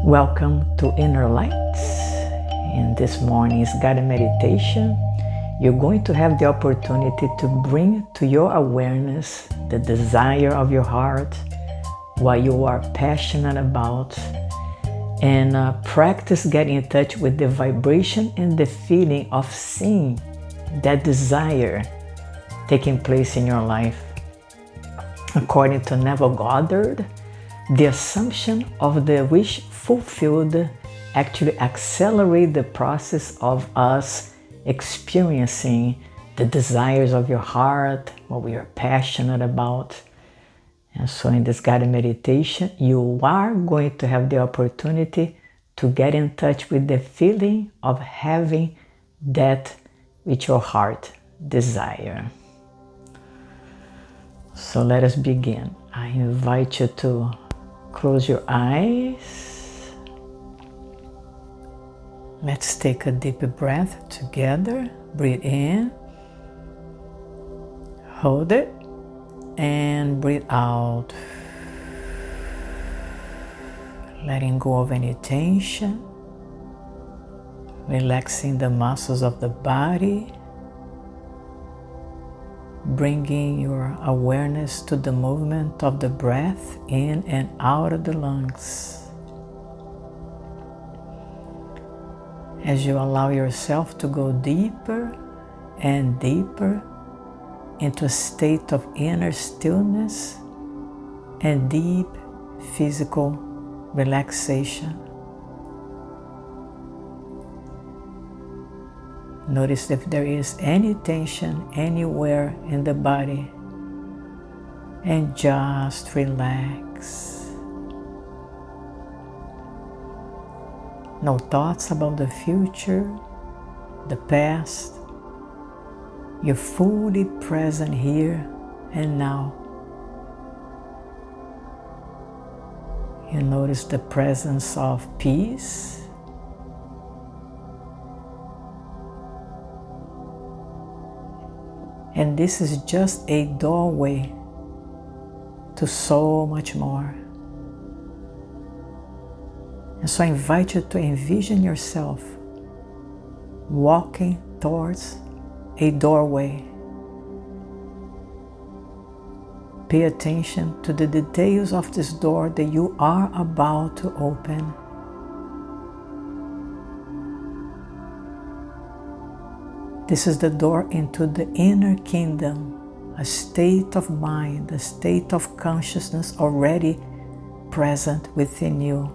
Welcome to Inner Lights. In this morning's guided meditation, you're going to have the opportunity to bring to your awareness the desire of your heart, what you are passionate about, and practice getting in touch with the vibration and the feeling of seeing that desire taking place in your life. According to Neville Goddard, the assumption of the wish fulfilled actually accelerates the process of us experiencing the desires of your heart, what we are passionate about. And so in this guided meditation, you are going to have the opportunity to get in touch with the feeling of having that which your heart desire. So let us begin. I invite you to close your eyes. Let's take a deep breath together. Breathe in, hold it, and breathe out. Letting go of any tension, relaxing the muscles of the body, bringing your awareness to the movement of the breath in and out of the lungs. As you allow yourself to go deeper and deeper into a state of inner stillness and deep physical relaxation. Notice if there is any tension anywhere in the body, and just relax. No thoughts about the future, the past. You're fully present here and now. You notice the presence of peace. And this is just a doorway to so much more. And so I invite you to envision yourself walking towards a doorway. Pay attention to the details of this door that you are about to open. This is the door into the inner kingdom, a state of mind, a state of consciousness already present within you.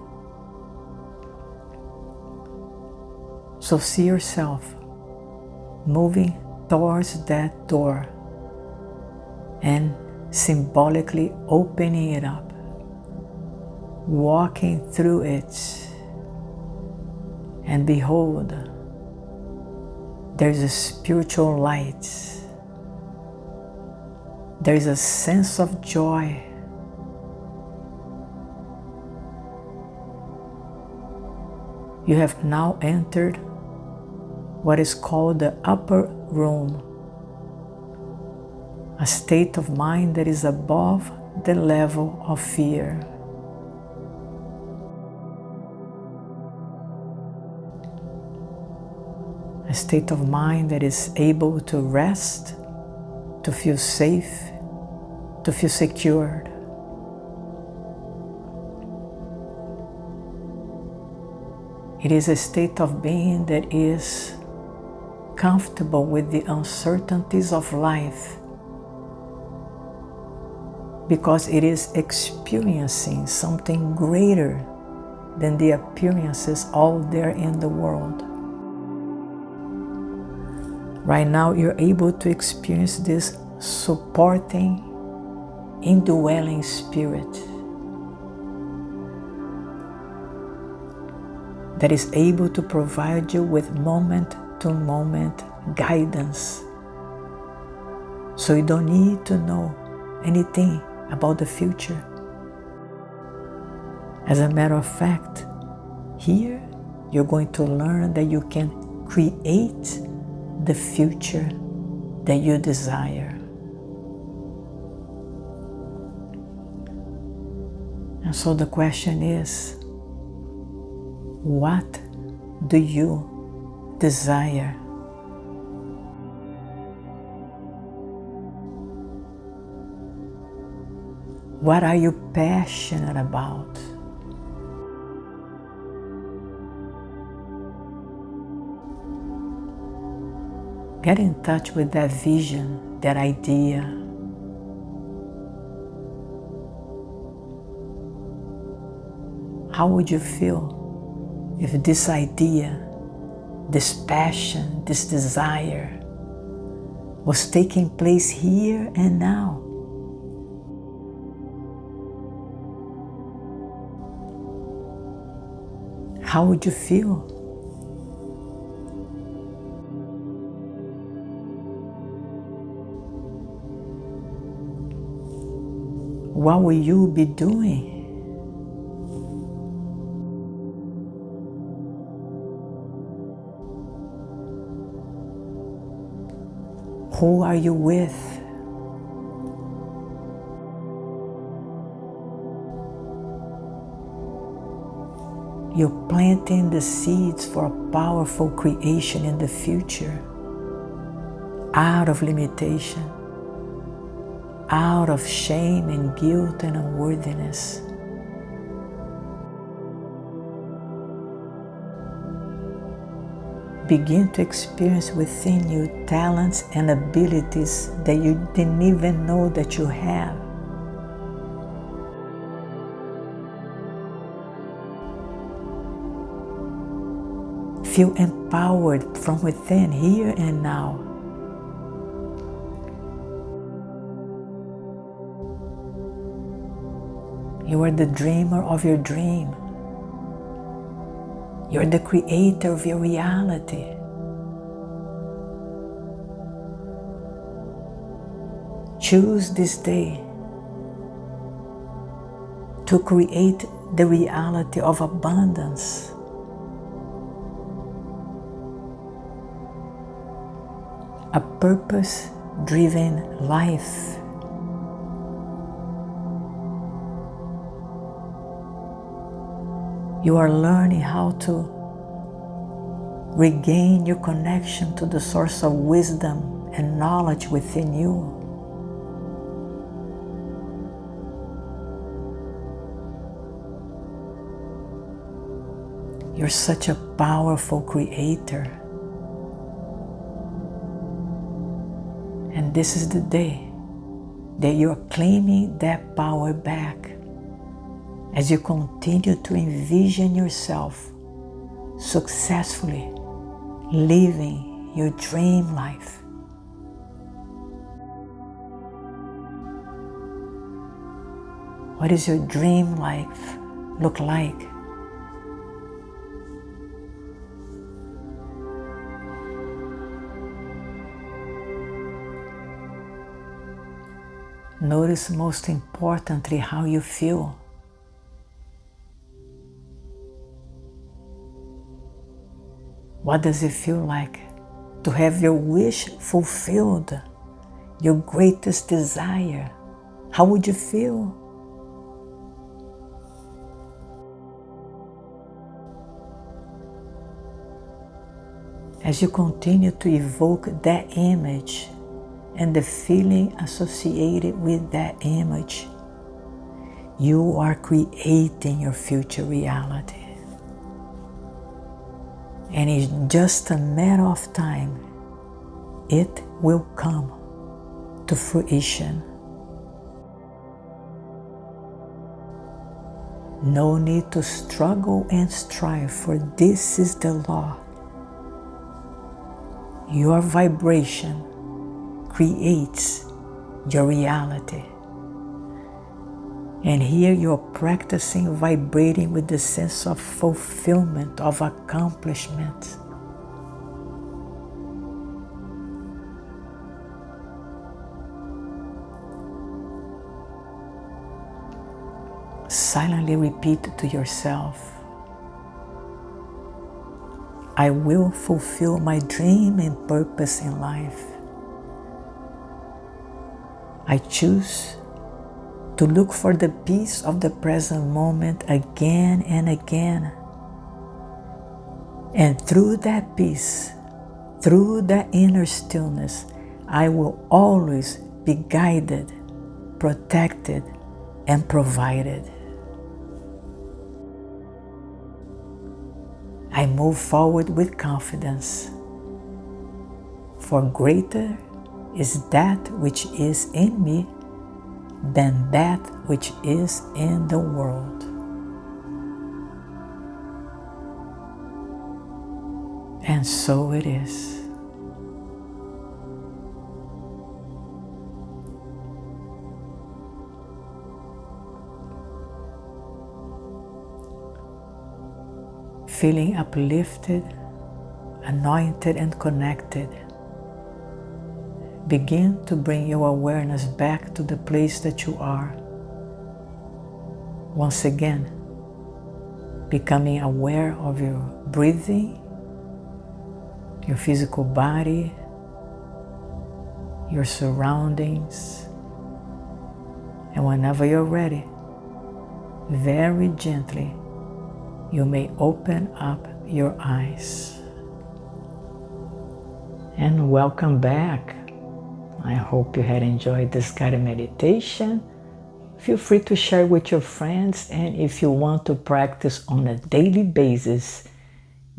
So see yourself moving towards that door and symbolically opening it up, walking through it, and behold, there's a spiritual light. There is a sense of joy. You have now entered what is called the upper room, a state of mind that is above the level of fear. A state of mind that is able to rest, to feel safe, to feel secured. It is a state of being that is comfortable with the uncertainties of life because it is experiencing something greater than the appearances out there in the world. Right now, you're able to experience this supporting, indwelling spirit that is able to provide you with moment-to-moment guidance. So you don't need to know anything about the future. As a matter of fact, here you're going to learn that you can create the future that you desire. And so the question is, What do you desire? What are you passionate about? Get in touch with that vision, that idea. How would you feel if this idea, this passion, this desire was taking place here and now? How would you feel? What will you be doing? Who are you with? You're planting the seeds for a powerful creation in the future, out of limitation, out of shame and guilt and unworthiness. Begin to experience within you talents and abilities that you didn't even know that you have. Feel empowered from within, here and now. You are the dreamer of your dream. You're the creator of your reality. Choose this day to create the reality of abundance. A purpose-driven life. You are learning how to regain your connection to the source of wisdom and knowledge within you. You're such a powerful creator. And this is the day that you're claiming that power back as you continue to envision yourself successfully living your dream life. What does your dream life look like? Notice most importantly how you feel. What does it feel like to have your wish fulfilled, your greatest desire? How would you feel? As you continue to evoke that image and the feeling associated with that image, you are creating your future reality. And in just a matter of time, it will come to fruition. No need to struggle and strive, for this is the law. Your vibration creates your reality. And here you're practicing vibrating with the sense of fulfillment, of accomplishment. Silently repeat to yourself, I will fulfill my dream and purpose in life. I choose to look for the peace of the present moment again and again. And through that peace, through that inner stillness, I will always be guided, protected, and provided. I move forward with confidence, for greater is that which is in me than that which is in the world. And so it is. Feeling uplifted, anointed, and connected, begin to bring your awareness back to the place that you are. Once again, becoming aware of your breathing, your physical body, your surroundings, and whenever you're ready, very gently, you may open up your eyes. And welcome back. I hope you had enjoyed this guided meditation. Feel free to share with your friends, and if you want to practice on a daily basis,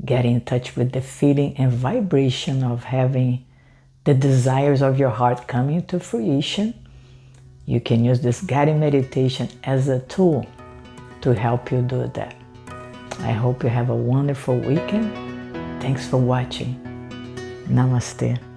get in touch with the feeling and vibration of having the desires of your heart coming to fruition, you can use this guided meditation as a tool to help you do that. I hope you have a wonderful weekend. Thanks for watching. Namaste.